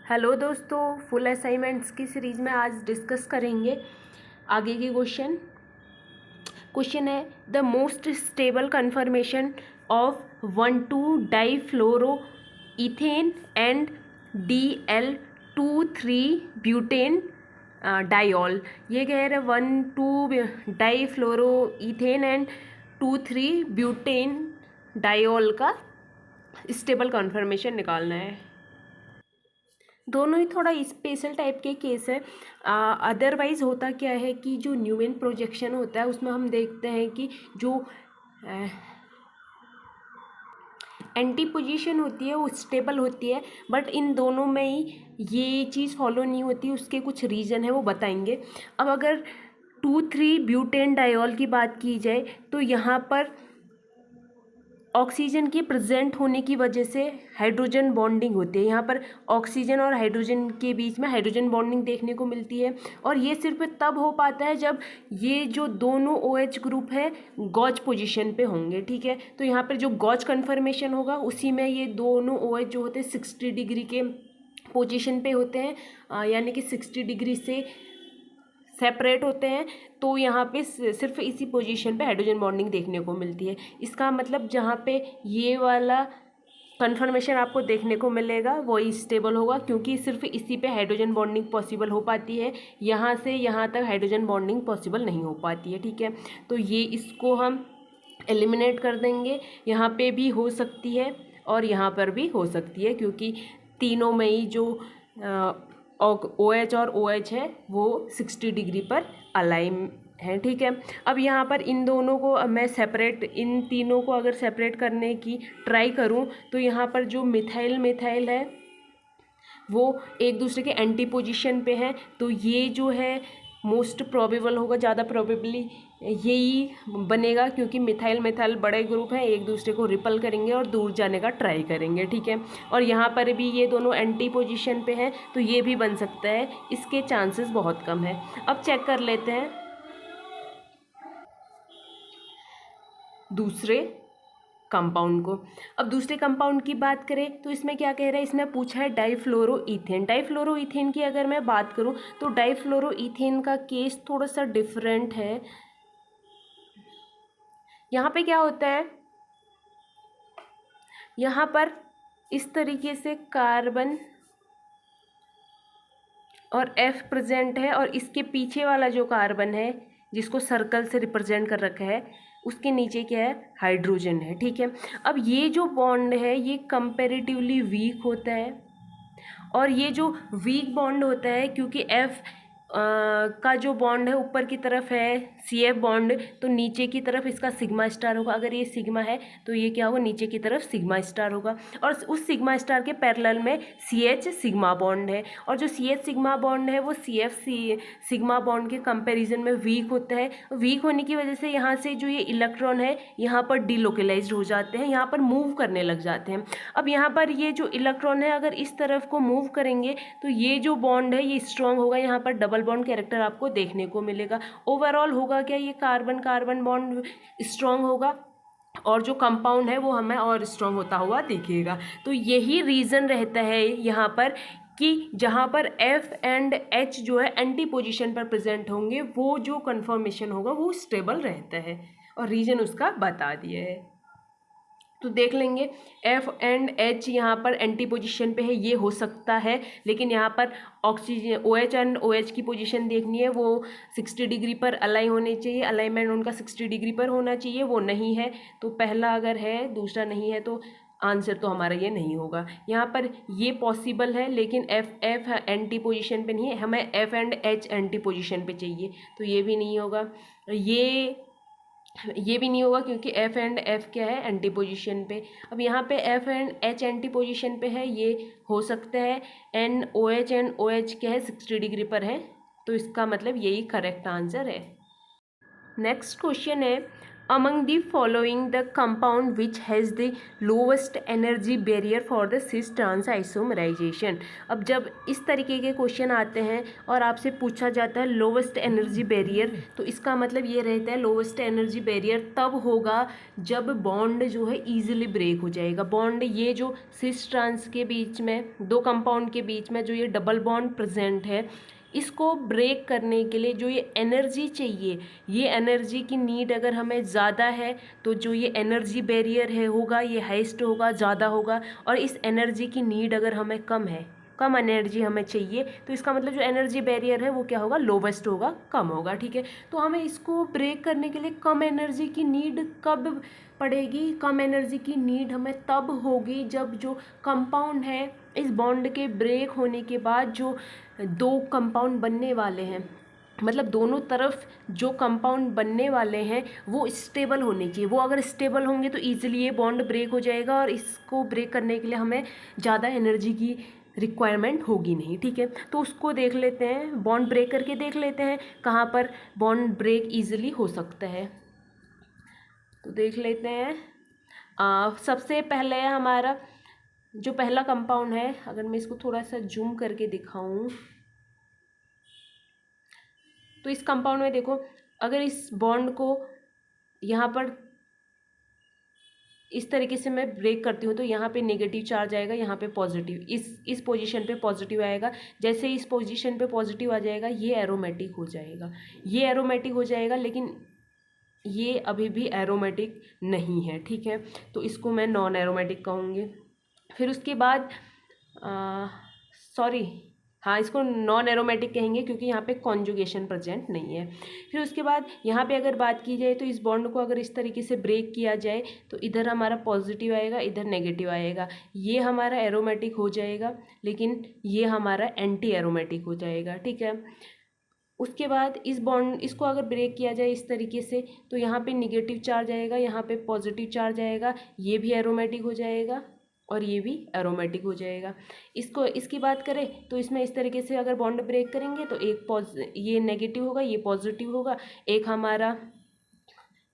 Hello दोस्तों, full assignments की series में आज डिस्कस करेंगे आगे की क्वेश्चन है the most stable conformation of 1,2-डाईफ्लोरो इथेन एंड DL2,3-ब्यूटेन डाइऑल। ये कह रहे 1,2-डाईफ्लोरो इथेन एंड 2,3-ब्यूटेन डाइऑल का स्टेबल कन्फर्मेशन निकालना है। दोनों ही थोड़ा स्पेशल टाइप के केस है। अदरवाइज होता क्या है कि जो न्यूमैन प्रोजेक्शन होता है उसमें हम देखते हैं कि जो एंटी पोजीशन होती है वो स्टेबल होती है, बट इन दोनों में ही ये चीज़ फॉलो नहीं होती। उसके कुछ रीज़न है, वो बताएंगे। अब अगर 2,3-ब्यूटेन डाइऑल की बात की जाए तो यहाँ पर ऑक्सीजन के प्रेजेंट होने की वजह से हाइड्रोजन बॉन्डिंग होती है। यहाँ पर ऑक्सीजन और हाइड्रोजन के बीच में हाइड्रोजन बॉन्डिंग देखने को मिलती है, और ये सिर्फ तब हो पाता है जब ये जो दोनों OH ग्रुप है गॉज पोजीशन पे होंगे। ठीक है, तो यहाँ पर जो गॉज कन्फर्मेशन होगा उसी में ये दोनों OH जो होते हैं 60 डिग्री के पोजीशन पे होते हैं, यानी कि 60 डिग्री से सेपरेट होते हैं। तो यहाँ पे सिर्फ इसी पोजीशन पे हाइड्रोजन बॉन्डिंग देखने को मिलती है। इसका मतलब जहाँ पे ये वाला कन्फर्मेशन आपको देखने को मिलेगा वही स्टेबल होगा, क्योंकि सिर्फ इसी पे हाइड्रोजन बॉन्डिंग पॉसिबल हो पाती है। यहाँ से यहाँ तक हाइड्रोजन बॉन्डिंग पॉसिबल नहीं हो पाती है। ठीक है, तो ये इसको हम एलिमिनेट कर देंगे। यहाँ पे भी हो सकती है और यहाँ पर भी हो सकती है, क्योंकि तीनों में ही जो OH और OH है वो 60 डिग्री पर अलाइन है। ठीक है, अब यहाँ पर इन दोनों को मैं सेपरेट, इन तीनों को अगर सेपरेट करने की ट्राई करूँ तो यहाँ पर जो मिथाइल है वो एक दूसरे के एंटी पोजीशन पे है। तो ये जो है मोस्ट प्रोबेबल होगा, ज़्यादा प्रोबेबली यही बनेगा, क्योंकि मिथाइल बड़े ग्रुप हैं, एक दूसरे को रिपल करेंगे और दूर जाने का ट्राई करेंगे। ठीक है, और यहाँ पर भी ये दोनों एंटी पोजीशन पे हैं, तो ये भी बन सकता है। इसके चांसेस बहुत कम है। अब चेक कर लेते हैं दूसरे कंपाउंड को। अब दूसरे कंपाउंड की बात करें तो इसमें क्या कह रहा है, इसमें पूछा है डाईफ्लोरोईथेन। डाईफ्लोरोईथेन की अगर मैं बात करूं तो डाईफ्लोरोईथेन का केस थोड़ा सा डिफरेंट है। यहाँ पे क्या होता है, यहाँ पर इस तरीके से कार्बन और F प्रेजेंट है, और इसके पीछे वाला जो कार्बन है जिसको सर्कल से रिप्रेजेंट कर रखा है उसके नीचे क्या है, हाइड्रोजन है। ठीक है, अब ये जो बॉन्ड है ये कंपैरेटिवली वीक होता है, और ये जो वीक बॉन्ड होता है क्योंकि F का जो बॉन्ड है ऊपर की तरफ है CF बॉन्ड, तो नीचे की तरफ इसका सिग्मा स्टार होगा। अगर ये सिग्मा है तो ये क्या होगा, नीचे की तरफ सिग्मा स्टार होगा, और उस सिग्मा स्टार के पैरेलल में CH सिग्मा बॉन्ड है, और जो CH सिग्मा बॉन्ड है वो CF सिग्मा बॉन्ड के कंपैरिजन में वीक होता है। वीक होने की वजह से यहाँ से जो ये इलेक्ट्रॉन है यहाँ पर डिलोकलाइज्ड हो जाते हैं, यहाँ पर मूव करने लग जाते हैं। अब यहाँ पर ये जो इलेक्ट्रॉन है अगर इस तरफ को मूव करेंगे तो ये जो बॉन्ड है ये स्ट्रॉन्ग होगा, यहाँ पर डबल बॉन्ड कैरेक्टर आपको देखने को मिलेगा। ओवरऑल होगा क्या, ये कार्बन कार्बन बॉन्ड स्ट्रॉन्ग होगा, और जो कंपाउंड है वो हमें और स्ट्रॉन्ग होता हुआ दिखेगा। तो यही रीज़न रहता है यहाँ पर कि जहाँ पर F एंड H जो है एंटी पोजीशन पर प्रेजेंट होंगे वो जो कन्फर्मेशन होगा वो स्टेबल रहता है, और रीज़न उसका बता दिया है। तो देख लेंगे F एंड H यहाँ पर एंटी पोजीशन पे है, ये हो सकता है, लेकिन यहाँ पर ऑक्सीजन OH एंड OH की पोजीशन देखनी है, वो 60 डिग्री पर अलाइन होने चाहिए, अलाइनमेंट उनका 60 डिग्री पर होना चाहिए, वो नहीं है। तो पहला अगर है दूसरा नहीं है तो आंसर तो हमारा ये नहीं होगा। यहाँ पर ये पॉसिबल है लेकिन F एंटी पोजीशन पे नहीं है, हमें F and H anti position पे चाहिए, तो ये भी नहीं होगा। ये भी नहीं होगा क्योंकि F एंड F क्या है, एंटी पोजीशन पे। अब यहाँ पे F and H anti position पे है, ये हो सकता है। OH एंड OH क्या है, 60 डिग्री पर है, तो इसका मतलब यही करेक्ट आंसर है। नेक्स्ट क्वेश्चन है among the following the compound which has the lowest energy barrier for the cis trans isomerization। अब जब इस तरीके के क्वेश्चन आते हैं और आपसे पूछा जाता है लोवेस्ट एनर्जी बैरियर, तो इसका मतलब ये रहता है लोवेस्ट एनर्जी बैरियर तब होगा जब बॉन्ड जो है ईजिली ब्रेक हो जाएगा। बॉन्ड ये जो सिस ट्रांस के बीच में, दो कंपाउंड के बीच में जो ये डबल बॉन्ड प्रेजेंट है, इसको ब्रेक करने के लिए जो ये एनर्जी चाहिए, ये एनर्जी की नीड अगर हमें ज़्यादा है तो जो ये एनर्जी बैरियर है होगा ये हाइस्ट होगा, ज़्यादा होगा। और इस एनर्जी की नीड अगर हमें कम है, कम एनर्जी हमें चाहिए, तो इसका मतलब जो एनर्जी बैरियर है वो क्या होगा, लोवेस्ट होगा, कम होगा। ठीक है, तो हमें इसको ब्रेक करने के लिए कम एनर्जी की नीड कब पड़ेगी, कम एनर्जी की नीड हमें तब होगी जब जो कंपाउंड है इस बॉन्ड के ब्रेक होने के बाद जो दो कंपाउंड बनने वाले हैं, मतलब दोनों तरफ जो कंपाउंड बनने वाले हैं वो स्टेबल होने चाहिए। वो अगर स्टेबल होंगे तो ईजिली ये बॉन्ड ब्रेक हो जाएगा और इसको ब्रेक करने के लिए हमें ज़्यादा एनर्जी की रिक्वायरमेंट होगी नहीं। ठीक है, तो उसको देख लेते हैं, बॉन्ड ब्रेक करके देख लेते हैं कहाँ पर बॉन्ड ब्रेक ईजिली हो सकता है। तो देख लेते हैं, सबसे पहले हमारा जो पहला कंपाउंड है, अगर मैं इसको थोड़ा सा जूम करके दिखाऊं तो इस कंपाउंड में देखो, अगर इस बॉन्ड को यहाँ पर इस तरीके से मैं ब्रेक करती हूँ तो यहाँ पे नेगेटिव चार्ज आएगा, यहाँ पे पॉजिटिव, इस पोजीशन पे पॉजिटिव आएगा। जैसे इस पोजीशन पे पॉजिटिव आ जाएगा ये एरोमेटिक हो जाएगा, ये एरोमेटिक हो जाएगा, लेकिन ये अभी भी एरोमेटिक नहीं है। ठीक है, तो इसको मैं नॉन एरोमेटिक कहूँगी। फिर उसके बाद हाँ, इसको नॉन एरोमेटिक कहेंगे क्योंकि यहाँ पे कॉन्जुगेशन प्रेजेंट नहीं है। फिर उसके बाद यहाँ पे अगर बात की जाए तो इस बॉन्ड को अगर इस तरीके से ब्रेक किया जाए तो इधर हमारा पॉजिटिव आएगा, इधर नेगेटिव आएगा, ये हमारा एरोमेटिक हो जाएगा, लेकिन ये हमारा एंटी एरोमेटिक हो जाएगा। ठीक है, उसके बाद इस बॉन्ड, इसको अगर ब्रेक किया जाए इस तरीके से तो यहाँ पे निगेटिव चार्ज आएगा, यहाँ पे पॉजिटिव चार्ज आएगा, ये भी एरोमेटिक हो जाएगा और ये भी एरोमेटिक हो जाएगा। इसकी बात करें तो इसमें इस तरीके से अगर बॉन्ड ब्रेक करेंगे तो एक ये नेगेटिव होगा, ये पॉजिटिव होगा, एक हमारा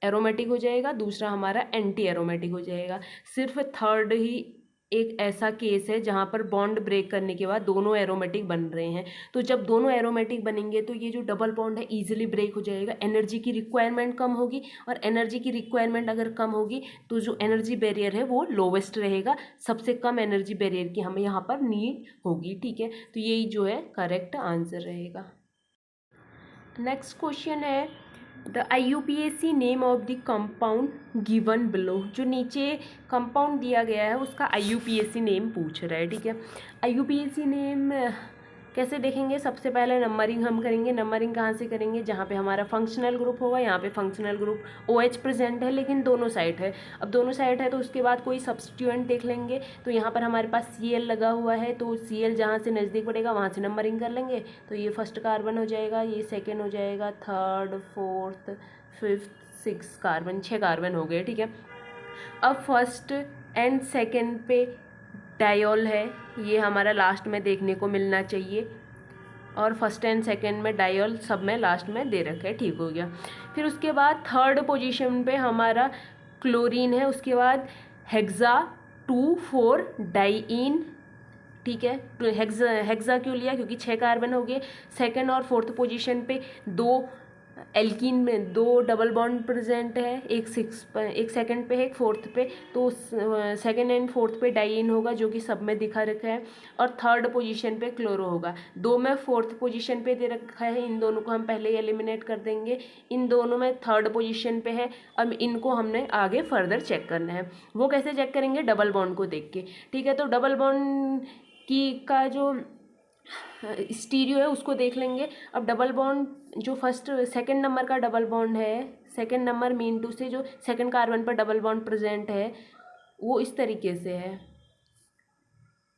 एरोमेटिक हो जाएगा, दूसरा हमारा एंटी एरोमेटिक हो जाएगा। सिर्फ थर्ड ही एक ऐसा केस है जहाँ पर बॉन्ड ब्रेक करने के बाद दोनों एरोमेटिक बन रहे हैं। तो जब दोनों एरोमेटिक बनेंगे तो ये जो डबल बॉन्ड है ईजिली ब्रेक हो जाएगा, एनर्जी की रिक्वायरमेंट कम होगी, और एनर्जी की रिक्वायरमेंट अगर कम होगी तो जो एनर्जी बैरियर है वो लोवेस्ट रहेगा, सबसे कम एनर्जी बैरियर की हमें यहाँ पर नीड होगी। ठीक है, तो यही जो है करेक्ट आंसर रहेगा। नेक्स्ट क्वेश्चन है the IUPAC name of the compound given below. जो नीचे कंपाउंड दिया गया है उसका IUPAC नेम पूछ रहा है। ठीक है, IUPAC नेम कैसे देखेंगे, सबसे पहले नंबरिंग हम करेंगे। नंबरिंग कहाँ से करेंगे, जहाँ पे हमारा फंक्शनल ग्रुप होगा, यहाँ पे फंक्शनल ग्रुप OH प्रेजेंट है लेकिन दोनों साइड है। अब दोनों साइड है तो उसके बाद कोई सब्स्टिट्यूएंट देख लेंगे, तो यहाँ पर हमारे पास Cl लगा हुआ है, तो Cl जहाँ से नज़दीक पड़ेगा वहाँ से नंबरिंग कर लेंगे। तो ये फर्स्ट कार्बन हो जाएगा, ये सेकेंड हो जाएगा, third, fourth, fifth, six carbon, 6 carbon हो गए। ठीक है, अब फर्स्ट एंड सेकेंड पे डायोल है, ये हमारा लास्ट में देखने को मिलना चाहिए, और फर्स्ट एंड सेकेंड में डायोल सब में लास्ट में दे रखे है। ठीक हो गया। फिर उसके बाद थर्ड पोजीशन पे हमारा क्लोरीन है, उसके बाद हेक्सा 2,4 डाइईन। ठीक है, तो हेक्सा क्यों लिया, क्योंकि 6 कार्बन हो गए। सेकेंड और फोर्थ पोजीशन पे दो एल्कीन में दो डबल बॉन्ड प्रेजेंट है, एक सेकंड पे है, एक फोर्थ पे, तो सेकंड एंड फोर्थ पे डाइईन होगा जो कि सब में दिखा रखा है, और थर्ड पोजीशन पे क्लोरो होगा। दो में फोर्थ पोजीशन पे दे रखा है, इन दोनों को हम पहले ही एलिमिनेट कर देंगे। इन दोनों में थर्ड पोजीशन पे है, अब इनको हमने आगे फर्दर चेक करना है। वो कैसे चेक करेंगे, डबल बॉन्ड को देख के। ठीक है, तो डबल बॉन्ड का जो स्टीरियो है उसको देख लेंगे। अब डबल बॉन्ड जो फर्स्ट सेकंड नंबर का डबल बॉन्ड है, सेकंड नंबर मीन टू से जो सेकंड कार्बन पर डबल बॉन्ड प्रेजेंट है वो इस तरीके से है,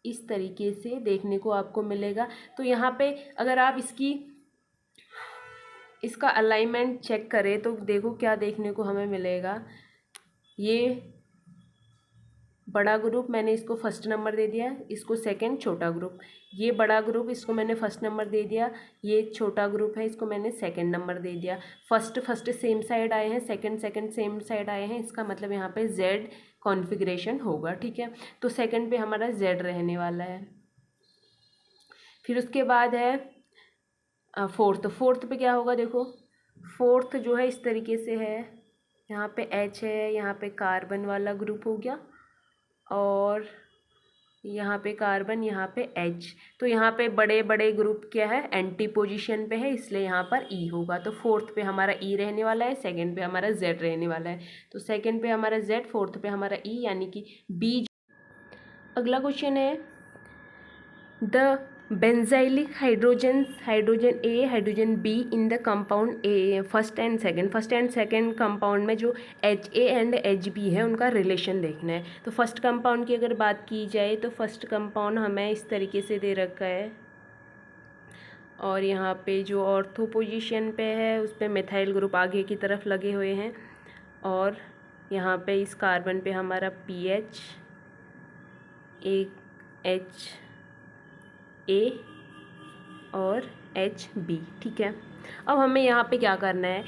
इस तरीके से देखने को आपको मिलेगा। तो यहाँ पे अगर आप इसका अलाइनमेंट चेक करें तो देखो क्या देखने को हमें मिलेगा। ये बड़ा ग्रुप मैंने इसको फर्स्ट नंबर दे दिया, इसको सेकंड छोटा ग्रुप। ये बड़ा ग्रुप इसको मैंने फर्स्ट नंबर दे दिया, ये छोटा ग्रुप है इसको मैंने सेकंड नंबर दे दिया। फर्स्ट सेम साइड आए हैं, सेकंड सेम साइड आए हैं, इसका मतलब यहाँ पे Z कॉन्फ़िगरेशन होगा, ठीक है। तो सेकंड पे हमारा Z रहने वाला है। फिर उसके बाद है फोर्थ पे क्या होगा, देखो फोर्थ जो है इस तरीके से है, यहाँ पे H है, यहाँ पे कार्बन वाला ग्रुप हो गया, और यहाँ पे कार्बन, यहाँ पे H। तो यहाँ पे बड़े बड़े ग्रुप क्या है, एंटी पोजीशन पे है, इसलिए यहाँ पर E होगा। तो फोर्थ पे हमारा E रहने वाला है, सेकंड पे हमारा Z रहने वाला है। तो सेकंड पे हमारा Z, फोर्थ पे हमारा E, यानी कि B। अगला क्वेश्चन है the benzylic hydrogen A, hydrogen B in the compound A, first and second compound में जो HA एंड HB है उनका रिलेशन देखना है। तो फर्स्ट कंपाउंड की अगर बात की जाए तो फर्स्ट कंपाउंड हमें इस तरीके से दे रखा है, और यहाँ पे जो ऑर्थो पोजीशन पे है उस पर मिथाइल ग्रुप आगे की तरफ लगे हुए हैं, और यहाँ पे इस कार्बन पे हमारा PH, एक HA और HB, ठीक है। अब हमें यहाँ पे क्या करना है,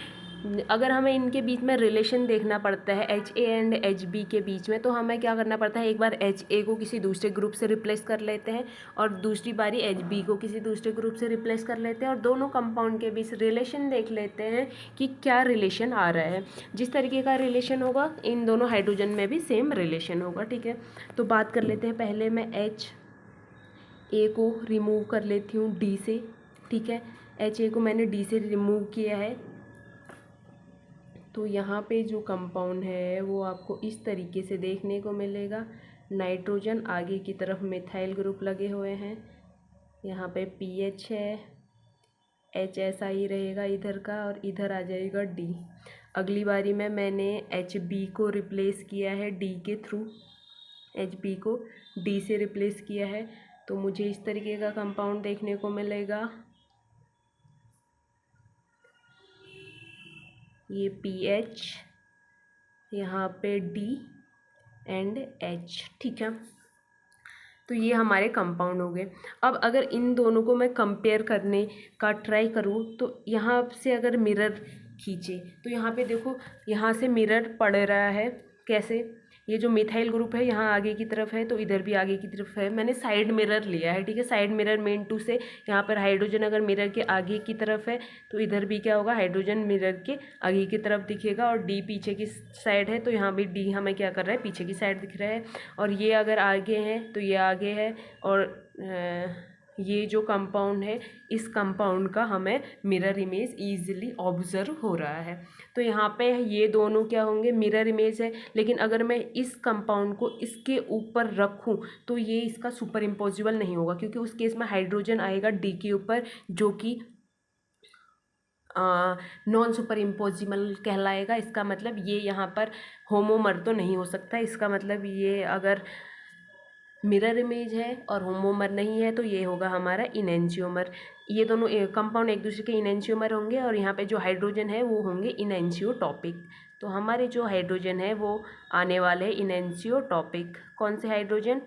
अगर हमें इनके बीच में रिलेशन देखना पड़ता है HA एंड HB के बीच में, तो हमें क्या करना पड़ता है, एक बार HA को किसी दूसरे ग्रुप से रिप्लेस कर लेते हैं, और दूसरी बारी HB को किसी दूसरे ग्रुप से रिप्लेस कर लेते हैं, और दोनों कंपाउंड के बीच रिलेशन देख लेते हैं कि क्या रिलेशन आ रहा है। जिस तरीके का रिलेशन होगा इन दोनों हाइड्रोजन में भी सेम रिलेशन होगा, ठीक है। तो बात कर लेते हैं, पहले मैं HA को रिमूव कर लेती हूँ D से, ठीक है। HA को मैंने D से रिमूव किया है, तो यहाँ पे जो कंपाउंड है वो आपको इस तरीके से देखने को मिलेगा। नाइट्रोजन आगे की तरफ मिथाइल ग्रुप लगे हुए हैं, यहाँ पे PH है, H ऐसा ही रहेगा इधर का, और इधर आ जाएगा D। अगली बारी में मैंने HB को रिप्लेस किया है D के थ्रू, HB को D से रिप्लेस किया है, तो मुझे इस तरीके का कंपाउंड देखने को मिलेगा। ये PH, यहाँ पे D एंड H, ठीक है। तो ये हमारे कंपाउंड हो गए। अब अगर इन दोनों को मैं कंपेयर करने का ट्राई करूँ, तो यहाँ से अगर मिरर खींचे तो यहाँ पे देखो, यहाँ से मिरर पड़ रहा है, कैसे, ये जो मिथाइल ग्रुप है यहाँ आगे की तरफ है, तो इधर भी आगे की तरफ है। मैंने साइड मिरर लिया है, ठीक है, साइड मिरर मेन टू से। यहाँ पर हाइड्रोजन अगर मिरर के आगे की तरफ है तो इधर भी क्या होगा, हाइड्रोजन मिरर के आगे की तरफ दिखेगा, और डी पीछे की साइड है, तो यहाँ भी डी हमें क्या कर रहा है, पीछे की साइड दिख रहा है। और ये अगर आगे है तो ये आगे है, और ये जो कंपाउंड है इस कंपाउंड का हमें मिरर इमेज ईजिली ऑब्जर्व हो रहा है। तो यहाँ पे ये दोनों क्या होंगे, मिरर इमेज है। लेकिन अगर मैं इस कंपाउंड को इसके ऊपर रखूँ तो ये इसका सुपर इम्पोजिबल नहीं होगा, क्योंकि उस केस में हाइड्रोजन आएगा डी के ऊपर, जो कि नॉन सुपर इम्पोजिबल कहलाएगा। इसका मतलब ये यहाँ पर होमोमर तो नहीं हो सकता। इसका मतलब ये अगर मिरर इमेज है और होमोमर नहीं है तो ये होगा हमारा इनएंशियोमर। ये दोनों कंपाउंड एक दूसरे के इनएंशियोमर होंगे, और यहाँ पे जो हाइड्रोजन है वो होंगे इनएंशियोटॉपिक। तो हमारे जो हाइड्रोजन है वो आने वाले इनएंशियोटॉपिक। कौन से हाइड्रोजन,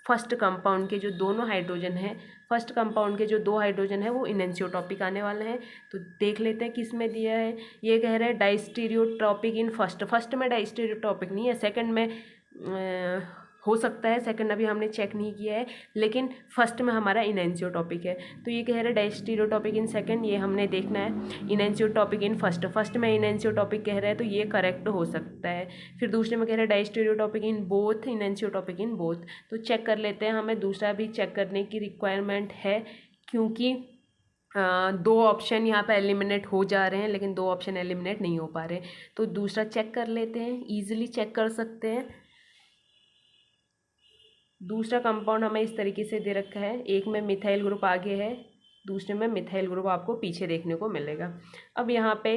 फर्स्ट कंपाउंड के जो दोनों हाइड्रोजन हैं, फर्स्ट कंपाउंड के जो दो हाइड्रोजन है वो इनएंशियोटॉपिक आने वाले हैं। तो देख लेते हैं किस में दिया है। ये कह रहा है डाइस्टीरियोटॉपिक इन फर्स्ट में डाइस्टीरियोटॉपिक नहीं है, सेकंड में हो सकता है, सेकंड अभी हमने चेक नहीं किया है, लेकिन फर्स्ट में हमारा इनएंशियोटॉपिक है। तो ये कह रहा है डाइस्टीरियोटॉपिक इन सेकंड, ये हमने देखना है। इनएंशियोटॉपिक इन फर्स्ट में इनएंशियोटॉपिक कह रहा है, तो ये करेक्ट हो सकता है। फिर दूसरे में कह रहा है डाइस्टीरियोटॉपिक इन बोथ, इनएंशियोटॉपिक इन बोथ। तो चेक कर लेते हैं, हमें दूसरा भी चेक करने की रिक्वायरमेंट है, क्योंकि दो ऑप्शन यहाँ पे एलिमिनेट हो जा रहे हैं, लेकिन दो ऑप्शन एलिमिनेट नहीं हो पा रहे। तो दूसरा चेक कर लेते हैं, ईजिली चेक कर सकते हैं। दूसरा कंपाउंड हमें इस तरीके से दे रखा है, एक में मिथाइल ग्रुप आगे है, दूसरे में मिथाइल ग्रुप आपको पीछे देखने को मिलेगा। अब यहाँ पे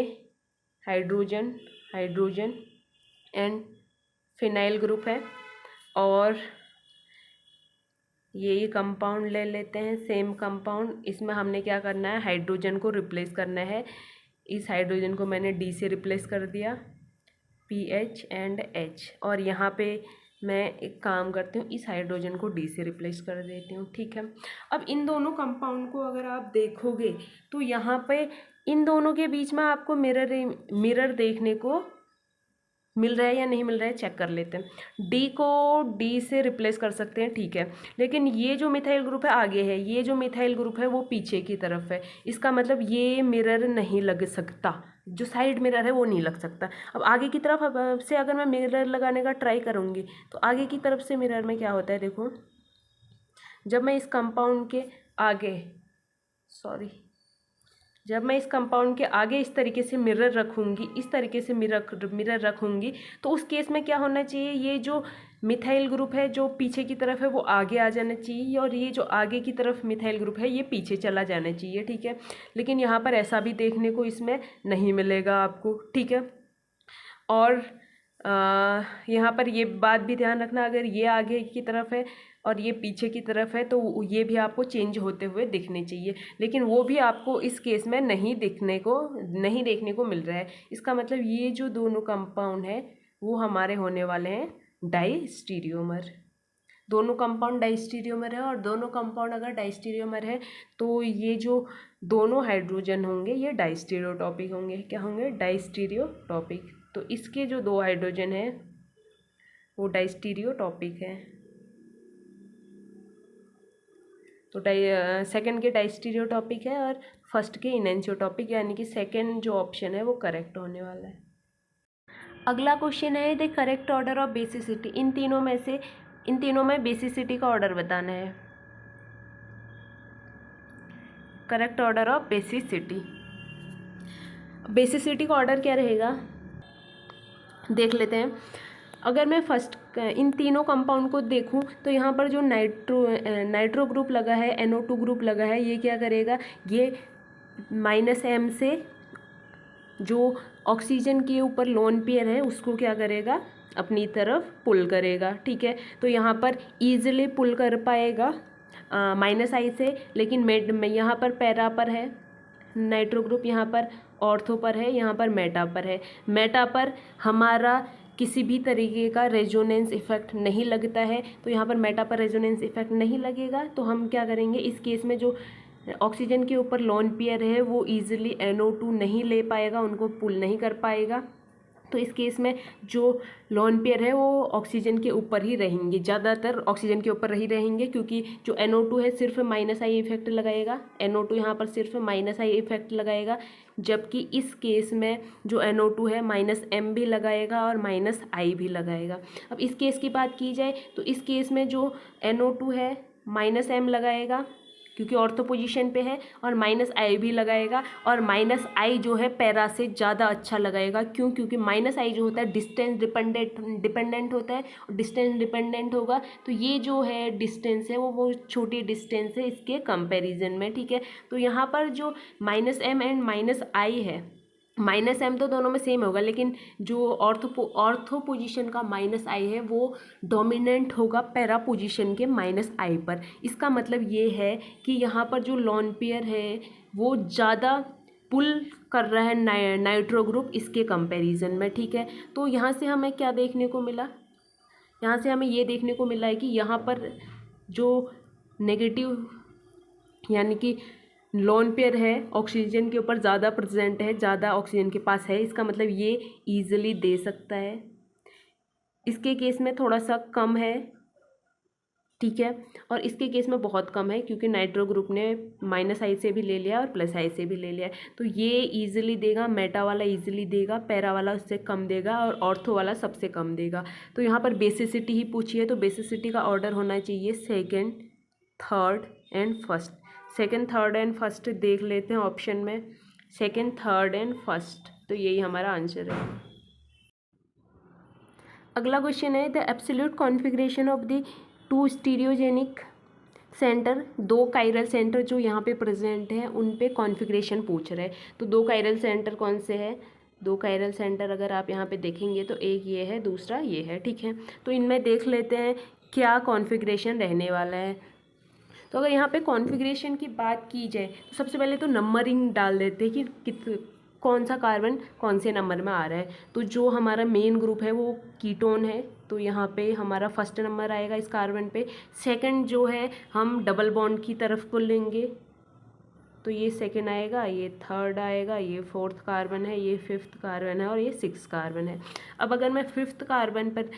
हाइड्रोजन एंड फिनाइल ग्रुप है, और ये कंपाउंड ले लेते हैं, सेम कंपाउंड। इसमें हमने क्या करना है, हाइड्रोजन को रिप्लेस करना है। इस हाइड्रोजन को मैंने डी से रिप्लेस कर दिया, PH एंड H। और यहाँ पे मैं एक काम करती हूँ, इस हाइड्रोजन को डी से रिप्लेस कर देती हूँ, ठीक है। अब इन दोनों कंपाउंड को अगर आप देखोगे तो यहाँ पे इन दोनों के बीच में आपको मिरर देखने को मिल रहा है या नहीं मिल रहा है, चेक कर लेते हैं। डी को डी से रिप्लेस कर सकते हैं, ठीक है, लेकिन ये जो मिथाइल ग्रुप है आगे है, ये जो मिथाइल ग्रुप है वो पीछे की तरफ है। इसका मतलब ये मिरर नहीं लग सकता, जो साइड मिरर है वो नहीं लग सकता। अब आगे की तरफ से अगर मैं मिरर लगाने का ट्राई करूँगी तो आगे की तरफ से मिरर में क्या होता है, देखो, जब मैं इस कंपाउंड के आगे जब मैं इस कंपाउंड के आगे इस तरीके से मिरर रखूँगी, इस तरीके से मिरर रखूँगी, तो उस केस में क्या होना चाहिए, ये जो मिथाइल ग्रुप है जो पीछे की तरफ है वो आगे आ जाना चाहिए, और ये जो आगे की तरफ मिथाइल ग्रुप है ये पीछे चला जाना चाहिए, ठीक है। लेकिन यहाँ पर ऐसा भी देखने को इसमें नहीं मिलेगा आपको, ठीक है। और यहाँ पर ये बात भी ध्यान रखना, अगर ये आगे की तरफ है और ये पीछे की तरफ है तो ये भी आपको चेंज होते हुए दिखने चाहिए, लेकिन वो भी आपको इस केस में नहीं देखने को मिल रहा है। इसका मतलब ये जो दोनों कंपाउंड है वो हमारे होने वाले हैं डाइस्टीरियोमर। दोनों कंपाउंड डाइस्टीरियोमर है, और दोनों कंपाउंड अगर डाइस्टीरियोमर है तो ये जो दोनों हाइड्रोजन होंगे ये डाइस्टीरियोटॉपिक होंगे। क्या होंगे? डाइस्टीरियोटॉपिक। तो इसके जो दो हाइड्रोजन है वो डाइस्टीरियोटॉपिक है। तो सेकंड के डाइस्टीरियोटॉपिक है और फर्स्ट के इनएंशियोटॉपिक, यानी कि सेकंड जो ऑप्शन है वो करेक्ट होने वाला है। अगला क्वेश्चन है the correct order of basicity. इन तीनों में बेसिसिटी का ऑर्डर बताना है। Correct order of basicity. Basicity का ऑर्डर क्या रहेगा देख लेते हैं। अगर मैं फर्स्ट इन तीनों कंपाउंड को देखूं तो यहाँ पर जो नाइट्रो ग्रुप लगा है, NO2 ग्रुप लगा है, ये क्या करेगा, ये -M से जो ऑक्सीजन के ऊपर लोन पेयर है उसको क्या करेगा, अपनी तरफ पुल करेगा, ठीक है। तो यहाँ पर ईजिली पुल कर पाएगा -I से, लेकिन यहाँ पर पैरा पर है नाइट्रो ग्रुप, यहाँ पर ऑर्थो पर है, यहाँ पर मेटा पर है। मेटा पर हमारा किसी भी तरीके का रेजोनेंस इफेक्ट नहीं लगता है, तो यहाँ पर मेटा पर रेजोनेंस इफेक्ट नहीं लगेगा। तो हम क्या करेंगे, इस केस में जो ऑक्सीजन के ऊपर लोन पेयर है वो इजीली NO2 नहीं ले पाएगा, उनको पुल नहीं कर पाएगा। तो इस केस में जो लोन पेयर है वो ऑक्सीजन के ऊपर ही रहेंगे, ज़्यादातर ऑक्सीजन के ऊपर ही रहेंगे, क्योंकि जो NO2 है सिर्फ -I इफेक्ट लगाएगा, NO2 यहाँ पर सिर्फ -I इफेक्ट लगाएगा, जबकि इस केस में जो NO2 है -M भी लगाएगा और -I भी लगाएगा। अब इस केस की बात की जाए तो इस केस में जो NO2 है -M लगाएगा क्योंकि ऑर्थो पोजीशन पे है, और -I भी लगाएगा, और -I जो है पैरा से ज़्यादा अच्छा लगाएगा। क्यों? क्योंकि -I जो होता है डिस्टेंस डिपेंडेंट होता है, और डिस्टेंस डिपेंडेंट होगा तो ये जो है डिस्टेंस है वो छोटी डिस्टेंस है इसके कंपैरिजन में, ठीक है। तो यहाँ पर जो -M एंड -I है, -M तो दोनों में सेम होगा, लेकिन जो ऑर्थो पोजीशन का -I है वो डोमिनेंट होगा पैरा पोजीशन के -I पर। इसका मतलब ये है कि यहाँ पर जो लोन पेयर है वो ज़्यादा पुल कर रहा है नाइट्रो ग्रुप इसके कंपैरिजन में, ठीक है। तो यहाँ से हमें क्या देखने को मिला, यहाँ से हमें ये देखने को मिला है कि यहाँ पर जो नेगेटिव यानी कि लोन पेयर है ऑक्सीजन के ऊपर ज़्यादा प्रेजेंट है, ज़्यादा ऑक्सीजन के पास है, इसका मतलब ये ईजिली दे सकता है। इसके केस में थोड़ा सा कम है, ठीक है, और इसके केस में बहुत कम है क्योंकि नाइट्रो ग्रुप ने -I से भी ले लिया और +I से भी ले लिया। तो ये ईजिली देगा, मेटा वाला ईजिली देगा, पैरा वाला उससे कम देगा, और ऑर्थो वाला सबसे कम देगा। तो यहाँ पर बेसिसिटी ही पूछी है, तो बेसिसिटी का ऑर्डर होना चाहिए second, third and first. Second, third and first देख लेते हैं ऑप्शन में, सेकेंड, थर्ड एंड फर्स्ट, तो यही हमारा आंसर है। अगला क्वेश्चन है the absolute configuration of the 2 stereogenic centre. 2 chiral centre जो यहाँ पे प्रेजेंट है उन पे कॉन्फ़िगरेशन पूछ रहे हैं। तो 2 कायरल सेंटर कौन से है, 2 कायरल सेंटर अगर आप यहाँ पे देखेंगे तो एक ये है, दूसरा ये है, ठीक है। तो इनमें देख लेते हैं क्या कॉन्फ़िगरेशन रहने वाला है। तो अगर यहाँ पे कॉन्फ़िगरेशन की बात की जाए तो सबसे पहले तो नंबरिंग डाल देते हैं कि कौन सा कार्बन कौन से नंबर में आ रहा है। तो जो हमारा मेन ग्रुप है वो कीटोन है, तो यहाँ पे हमारा फर्स्ट नंबर आएगा इस कार्बन पे। सेकंड जो है हम डबल बॉन्ड की तरफ को लेंगे, तो ये सेकंड आएगा, ये थर्ड आएगा, ये फोर्थ कार्बन है, ये फिफ्थ कार्बन है और ये सिक्स कार्बन है। अब अगर मैं फिफ्थ कार्बन पर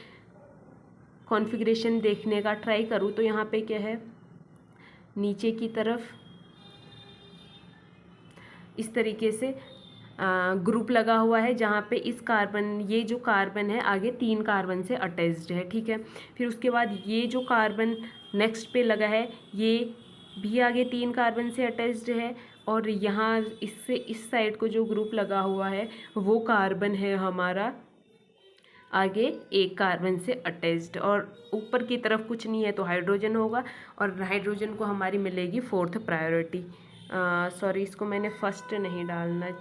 कॉन्फ़िगरेशन देखने का ट्राई करूँ तो यहाँ पे क्या है, नीचे की तरफ इस तरीके से ग्रुप लगा हुआ है, जहाँ पे इस कार्बन, ये जो कार्बन है आगे 3 कार्बन से अटैच्ड है, ठीक है। फिर उसके बाद ये जो कार्बन नेक्स्ट पे लगा है ये भी आगे 3 कार्बन से अटैच्ड है, और यहाँ इससे इस साइड को जो ग्रुप लगा हुआ है वो कार्बन है हमारा आगे 1 कार्बन से अटैच्ड, और ऊपर की तरफ कुछ नहीं है तो हाइड्रोजन होगा, और हाइड्रोजन को हमारी मिलेगी 4th प्रायोरिटी। सॉरी, इसको मैंने फर्स्ट नहीं डालना,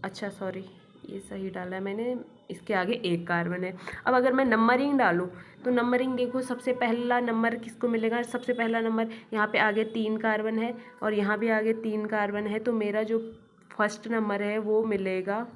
अच्छा सॉरी, ये सही डाला है मैंने, इसके आगे 1 कार्बन है। अब अगर मैं नंबरिंग डालूँ तो नंबरिंग देखो, सबसे पहला नंबर किसको मिलेगा, सबसे पहला नंबर यहाँ पे आगे 3 कार्बन है और यहाँ भी आगे 3 कार्बन है, तो मेरा जो फर्स्ट नंबर है वो मिलेगा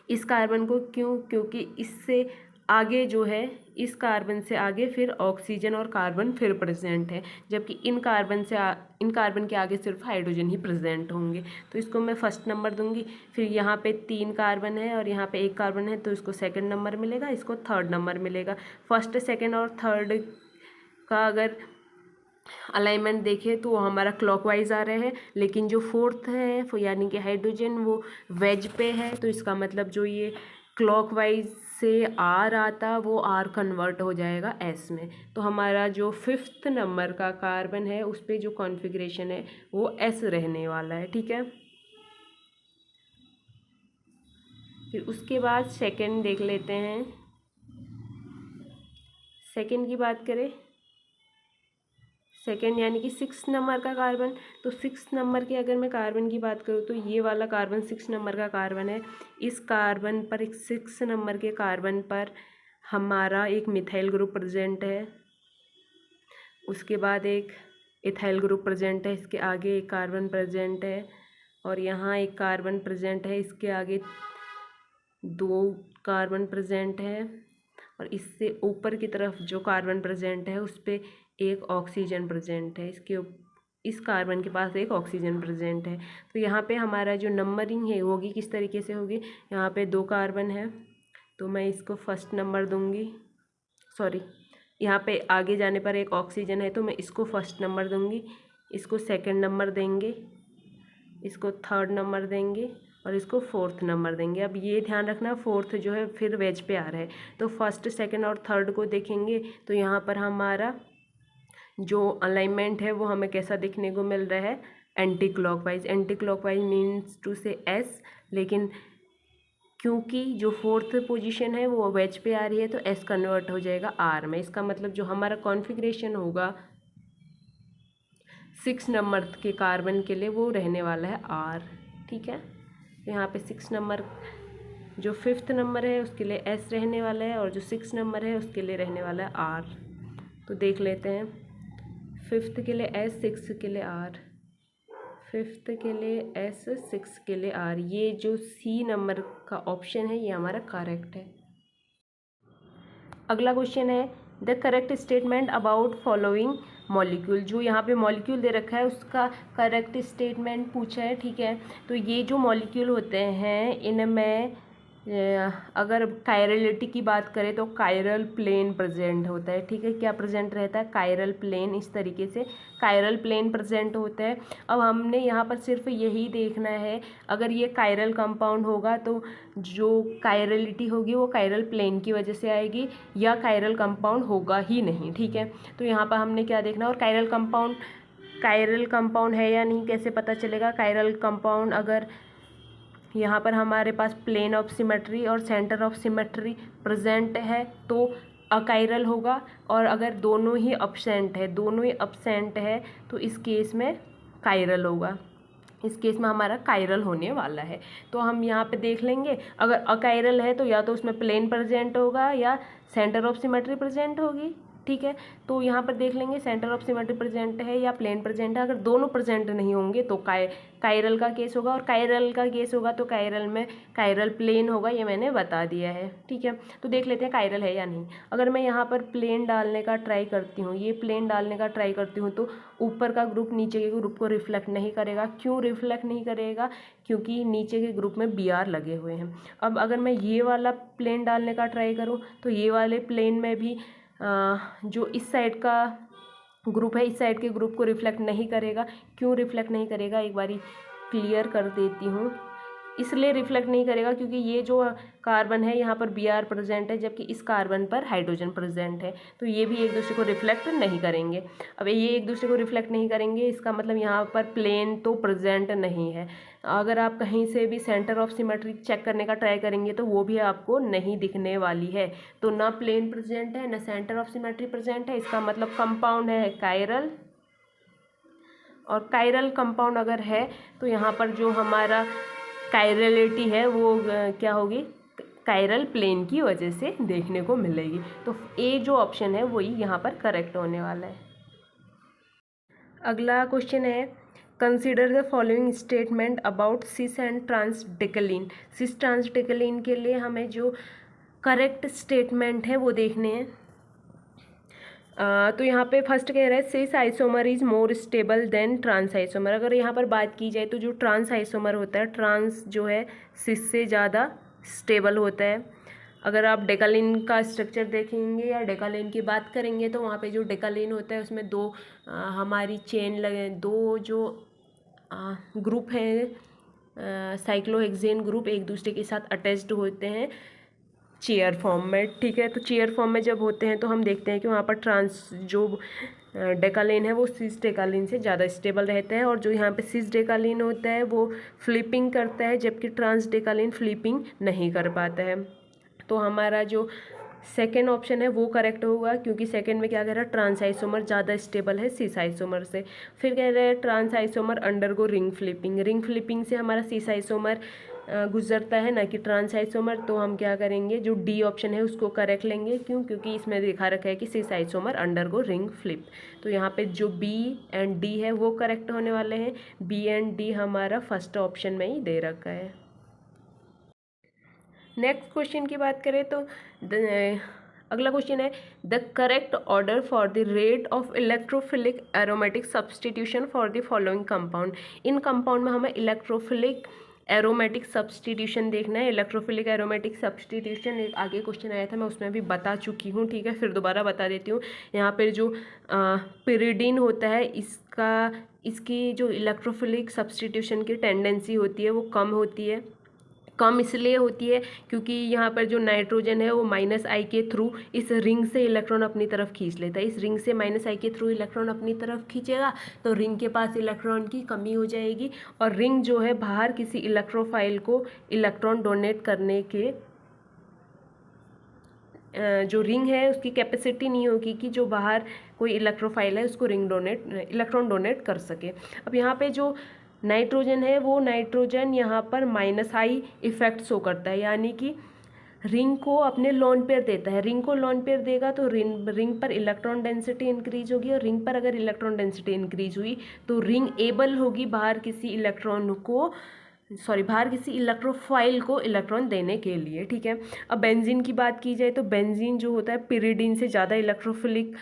इस कार्बन को। क्यों? क्योंकि इससे आगे जो है, इस कार्बन से आगे फिर ऑक्सीजन और कार्बन फिर प्रेजेंट है, जबकि इन कार्बन के आगे सिर्फ हाइड्रोजन ही प्रेजेंट होंगे, तो इसको मैं फर्स्ट नंबर दूंगी। फिर यहाँ पे 3 कार्बन है और यहाँ पे 1 कार्बन है, तो इसको सेकंड नंबर मिलेगा, इसको थर्ड नंबर मिलेगा। फर्स्ट, सेकंड और थर्ड का अगर अलाइनमेंट देखें तो हमारा क्लॉकवाइज आ रहे हैं, लेकिन जो फोर्थ है यानी कि हाइड्रोजन वो वेज पे है, तो इसका मतलब जो ये क्लॉकवाइज से आर आता वो आर कन्वर्ट हो जाएगा एस में, तो हमारा जो फिफ्थ नंबर का कार्बन है उस पर जो कॉन्फ़िगरेशन है वो एस रहने वाला है, ठीक है। फिर उसके बाद सेकंड देख लेते हैं। सेकंड की बात करें, सेकेंड यानी कि 6 नंबर का कार्बन, तो 6 नंबर के अगर मैं कार्बन की बात करूँ तो ये वाला कार्बन 6 नंबर का कार्बन है। इस कार्बन पर, एक 6 नंबर के कार्बन पर हमारा एक मिथाइल ग्रुप प्रेजेंट है, उसके बाद एक इथाइल ग्रुप प्रेजेंट है, इसके आगे एक कार्बन प्रेजेंट है, और यहाँ एक कार्बन प्रेजेंट है, इसके आगे 2 कार्बन प्रेजेंट है, और इससे ऊपर की तरफ जो कार्बन प्रेजेंट है उस पर एक ऑक्सीजन प्रेजेंट है, इस कार्बन के पास एक ऑक्सीजन प्रेजेंट है। तो यहाँ पे हमारा जो नंबरिंग है होगी किस तरीके से होगी, यहाँ पे 2 कार्बन है तो मैं इसको फर्स्ट नंबर दूंगी, सॉरी यहाँ पे आगे जाने पर एक ऑक्सीजन है तो मैं इसको फर्स्ट नंबर दूंगी, इसको सेकंड नंबर देंगे, इसको थर्ड नंबर देंगे और इसको फोर्थ नंबर देंगे। अब ये ध्यान रखना, फोर्थ जो है फिर वेज पे आ रहा है, तो फर्स्ट, सेकंड और थर्ड को देखेंगे तो यहाँ पर हमारा जो अलाइनमेंट है वो हमें कैसा देखने को मिल रहा है, anti clockwise. Anti clockwise means two से एस, लेकिन क्योंकि जो फोर्थ पोजीशन है वो वेज पे आ रही है तो एस कन्वर्ट हो जाएगा आर में। इसका मतलब जो हमारा कॉन्फ़िगरेशन होगा 6 नंबर के कार्बन के लिए वो रहने वाला है आर, ठीक है। यहाँ पे 6 नंबर, जो फिफ्थ नंबर है उसके लिए एस रहने वाला है और जो 6 नंबर है उसके लिए रहने वाला है आर। तो देख लेते हैं, फिफ्थ के लिए एस, 6 के लिए आर, फिफ्थ के लिए एस, 6 के लिए आर। ये जो सी नंबर का ऑप्शन है ये हमारा करेक्ट है। अगला क्वेश्चन है, the correct statement about following molecule. जो यहाँ पे मॉलिक्यूल दे रखा है उसका करेक्ट स्टेटमेंट पूछा है, ठीक है। तो ये जो मॉलिक्यूल होते हैं इनमें अगर कायरलिटी की बात करें तो कायरल प्लेन प्रेजेंट होता है, ठीक है। क्या प्रेजेंट रहता है, कायरल प्लेन, इस तरीके से कायरल प्लेन प्रेजेंट होता है। अब हमने यहाँ पर सिर्फ यही देखना है, अगर ये कायरल कंपाउंड होगा तो जो कायरलिटी होगी वो कायरल प्लेन की वजह से आएगी या कायरल कंपाउंड होगा ही नहीं, ठीक है। तो यहाँ पर हमने क्या देखना, और कायरल कंपाउंड है या नहीं कैसे पता चलेगा। कायरल कंपाउंड अगर यहाँ पर हमारे पास प्लेन ऑफ सिमेट्री और सेंटर ऑफ सिमेट्री प्रेजेंट है तो अकायरल होगा, और अगर दोनों ही अपसेंट है तो इस केस में कायरल होगा। इस केस में हमारा कायरल होने वाला है। तो हम यहाँ पे देख लेंगे, अगर अकायरल है तो या तो उसमें प्लेन प्रेजेंट होगा या सेंटर ऑफ सिमेट्री प्रेजेंट होगी, ठीक है। तो यहाँ पर देख लेंगे सेंटर ऑफ सिमेट्री प्रेजेंट है या प्लेन प्रेजेंट है। अगर दोनों प्रेजेंट नहीं होंगे तो कायरल का केस होगा, और कायरल का केस होगा तो कायरल में कायरल प्लेन होगा, ये मैंने बता दिया है, ठीक है। तो देख लेते हैं कायरल है या नहीं। अगर मैं यहाँ पर प्लेन डालने का ट्राई करती हूँ, ये प्लेन डालने का ट्राई करती हूँ, तो ऊपर का ग्रुप नीचे के ग्रुप को रिफ्लेक्ट नहीं करेगा। क्यों रिफ्लेक्ट नहीं करेगा? क्योंकि नीचे के ग्रुप में BR लगे हुए हैं। अब अगर मैं ये वाला प्लेन डालने का ट्राई करूँ तो ये वाले प्लेन में भी जो इस साइड का ग्रुप है, इस साइड के ग्रुप को रिफ्लेक्ट नहीं करेगा। क्यों रिफ्लेक्ट नहीं करेगा, एक बारी क्लियर कर देती हूँ। इसलिए रिफ्लेक्ट नहीं करेगा क्योंकि ये जो कार्बन है यहाँ पर BR प्रेजेंट है, जबकि इस कार्बन पर हाइड्रोजन प्रेजेंट है, तो ये भी एक दूसरे को रिफ्लेक्ट नहीं करेंगे। अब ये एक दूसरे को रिफ्लेक्ट नहीं करेंगे, इसका मतलब यहाँ पर प्लेन तो प्रेजेंट नहीं है। अगर आप कहीं से भी सेंटर ऑफ सिमेट्री चेक करने का ट्राई करेंगे तो वो भी आपको नहीं दिखने वाली है। तो ना प्लेन प्रेजेंट है, ना सेंटर ऑफ सिमेट्री प्रेजेंट है, इसका मतलब कंपाउंड है कायरल। और कायरल कंपाउंड अगर है तो यहाँ पर जो हमारा कायरलिटी है वो क्या होगी, कायरल प्लेन की वजह से देखने को मिलेगी। तो ए जो ऑप्शन है वही यहाँ पर करेक्ट होने वाला है। अगला क्वेश्चन है, consider the following statement about cis and trans decalin. Cis trans decalin के लिए हमें जो करेक्ट स्टेटमेंट है वो देखने हैं। तो यहाँ पे फर्स्ट कह रहा है cis isomer is more stable than trans isomer. अगर यहाँ पर बात की जाए तो जो ट्रांस आइसोमर होता है, ट्रांस जो है सिस से ज़्यादा स्टेबल होता है। अगर आप डेकालिन का स्ट्रक्चर देखेंगे या डेकालिन की बात करेंगे तो वहाँ पे जो डेकालिन होता है उसमें दो हमारी चेन लगे, दो जो ग्रुप हैं साइक्लोहेक्सेन ग्रुप एक दूसरे के साथ अटैच्ड होते हैं चेयर फॉर्म में, ठीक है। तो चेयर फॉर्म में जब होते हैं तो हम देखते हैं कि वहाँ पर ट्रांस जो डेकालिन है वो सिस डेकालिन से ज़्यादा स्टेबल रहता है, और जो यहाँ पे सिस डेकालिन होता है वो फ्लिपिंग करता है, जबकि ट्रांस डेकालिन फ्लिपिंग नहीं कर पाता है। तो हमारा जो सेकेंड ऑप्शन है वो करेक्ट होगा, क्योंकि सेकेंड में क्या कह रहा है, ट्रांस आइसोमर ज़्यादा स्टेबल है सिस आइसोमर से। फिर कह रहे हैं trans isomer undergo ring flipping. Ring flipping से हमारा सिस आइसोमर गुजरता है, ना कि ट्रांस आइसोमर। तो हम क्या करेंगे, जो डी ऑप्शन है उसको करेक्ट लेंगे। क्यों? क्योंकि इसमें दिखा रखा है कि cis isomer undergo ring flip. तो यहाँ पे जो बी एंड डी है वो करेक्ट होने वाले हैं। बी एंड डी हमारा फर्स्ट ऑप्शन में ही दे रखा है। नेक्स्ट क्वेश्चन की बात करें तो अगला क्वेश्चन है the correct order for the rate of electrophilic aromatic substitution for the following compound. In compound में हमें इलेक्ट्रोफिलिक एरोमेटिक सब्सटीट्यूशन देखना है। इलेक्ट्रोफिलिक एरोमेटिक सब्सटीट्यूशन एक आगे क्वेश्चन आया था, मैं उसमें भी बता चुकी हूँ, ठीक है। फिर दोबारा बता देती हूँ। यहाँ पर जो पिरिडीन होता है इसकी जो इलेक्ट्रोफिलिक सब्सटीट्यूशन की टेंडेंसी होती है वो कम होती है। कम इसलिए होती है क्योंकि यहाँ पर जो नाइट्रोजन है वो -I के थ्रू इस रिंग से इलेक्ट्रॉन अपनी तरफ खींच लेता है। इस रिंग से -I के थ्रू इलेक्ट्रॉन अपनी तरफ खींचेगा तो रिंग के पास इलेक्ट्रॉन की कमी हो जाएगी, और रिंग जो है बाहर किसी इलेक्ट्रोफाइल को इलेक्ट्रॉन डोनेट करने के जो रिंग है उसकी कैपेसिटी नहीं होगी कि जो बाहर कोई इलेक्ट्रोफाइल है उसको इलेक्ट्रॉन डोनेट कर सके। अब यहाँ पे जो नाइट्रोजन है वो नाइट्रोजन यहाँ पर -I इफेक्ट शो करता है, यानी कि रिंग को अपने लोन पेयर देता है। रिंग को लोन पेयर देगा तो रिंग पर इलेक्ट्रॉन डेंसिटी इंक्रीज होगी, और रिंग पर अगर इलेक्ट्रॉन डेंसिटी इंक्रीज हुई तो रिंग एबल होगी बाहर किसी इलेक्ट्रोफाइल को इलेक्ट्रॉन देने के लिए, ठीक है। अब बेंजीन की बात की जाए तो बेंजीन जो होता है पिरिडीन से ज़्यादा इलेक्ट्रोफिलिक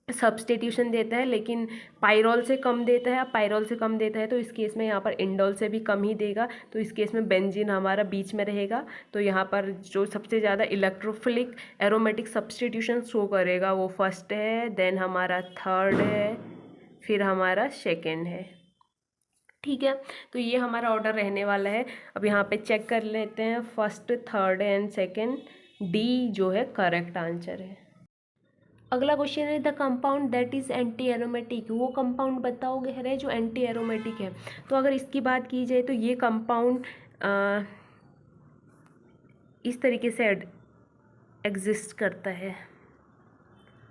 सब्सटीट्यूशन देता है, लेकिन पायरोल से कम देता है। अब पायरोल से कम देता है तो इस केस में यहाँ पर इंडोल से भी कम ही देगा, तो इस केस में बेंजीन हमारा बीच में रहेगा। तो यहाँ पर जो सबसे ज़्यादा इलेक्ट्रोफिलिक एरोमेटिक सब्सटीट्यूशन शो करेगा वो फर्स्ट है, देन हमारा थर्ड है, फिर हमारा सेकेंड है, ठीक है। तो ये हमारा ऑर्डर रहने वाला है। अब यहाँ पे चेक कर लेते हैं, first, third and second, D जो है करेक्ट आंसर है। अगला क्वेश्चन है the compound that is anti aromatic. वो कंपाउंड बताओगे है जो एंटी एरोमेटिक है। तो अगर इसकी बात की जाए तो ये कंपाउंड इस तरीके से एग्जिस्ट करता है,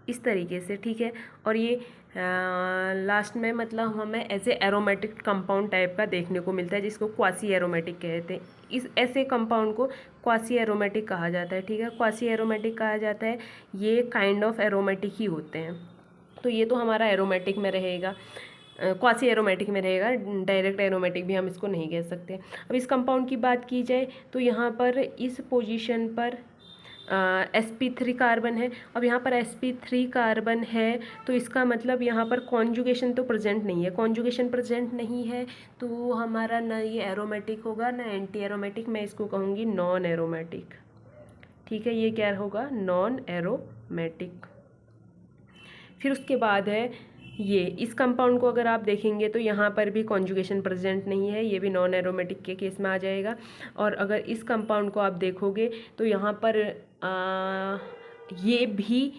इस तरीके से, ठीक है। और ये लास्ट में मतलब हमें ऐसे एरोमेटिक कंपाउंड टाइप का देखने को मिलता है जिसको क्वासी एरोमेटिक कहते हैं। इस ऐसे कंपाउंड को क्वासी एरोमेटिक कहा जाता है, ठीक है। क्वासी एरोमेटिक कहा जाता है, ये काइंड ऑफ एरोमेटिक ही होते हैं। तो ये तो हमारा एरोमेटिक में रहेगा, क्वासी एरोमेटिक में रहेगा, डायरेक्ट एरोमेटिक भी हम इसको नहीं कह सकते। अब इस कंपाउंड की बात की जाए तो यहाँ पर इस पोजीशन पर sp3 कार्बन है। अब यहाँ पर sp3 कार्बन है तो इसका मतलब यहाँ पर कॉन्जुगेशन तो प्रेजेंट नहीं है। कॉन्जुगेशन प्रेजेंट नहीं है तो हमारा ना ये एरोमेटिक होगा ना एंटी एरोमेटिक, मैं इसको कहूँगी नॉन एरोमेटिक, ठीक है। ये क्या होगा, नॉन एरोमेटिक। फिर उसके बाद है ये, इस कंपाउंड को अगर आप देखेंगे तो यहाँ पर भी कॉन्जुगेशन प्रेजेंट नहीं है, ये भी नॉन एरोमेटिक के केस में आ जाएगा। और अगर इस कंपाउंड को आप देखोगे तो यहाँ पर ये भी,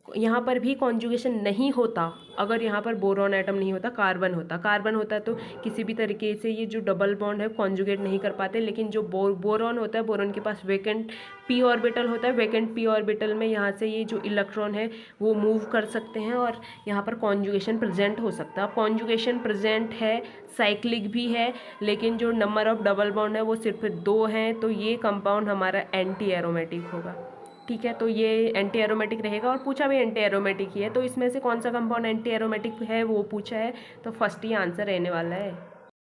यहाँ पर भी कॉन्जुगेशन नहीं होता अगर यहाँ पर बोरॉन एटम नहीं होता, कार्बन होता। कार्बन होता तो किसी भी तरीके से ये जो डबल बॉन्ड है कॉन्जुगेट नहीं कर पाते, लेकिन जो बोरॉन होता है, बोरॉन के पास वेकेंट पी ऑर्बिटल होता है। वेकेंट पी ऑर्बिटल में यहाँ से ये जो इलेक्ट्रॉन है वो मूव कर सकते हैं और यहाँ पर कॉन्जुगेशन प्रेजेंट हो सकता है। कॉन्जुगेशन प्रेजेंट है, साइक्लिक भी है, लेकिन जो नंबर ऑफ डबल बॉन्ड है वो सिर्फ 2 हैं, तो ये कंपाउंड हमारा एंटी एरोमेटिक होगा, ठीक है। तो ये एंटी एरोमेटिक रहेगा और पूछा भी एंटी एरोमेटिक ही है, तो इसमें से कौन सा कंपाउंड एंटी एरोमेटिक है वो पूछा है, तो फर्स्ट ही आंसर रहने वाला है।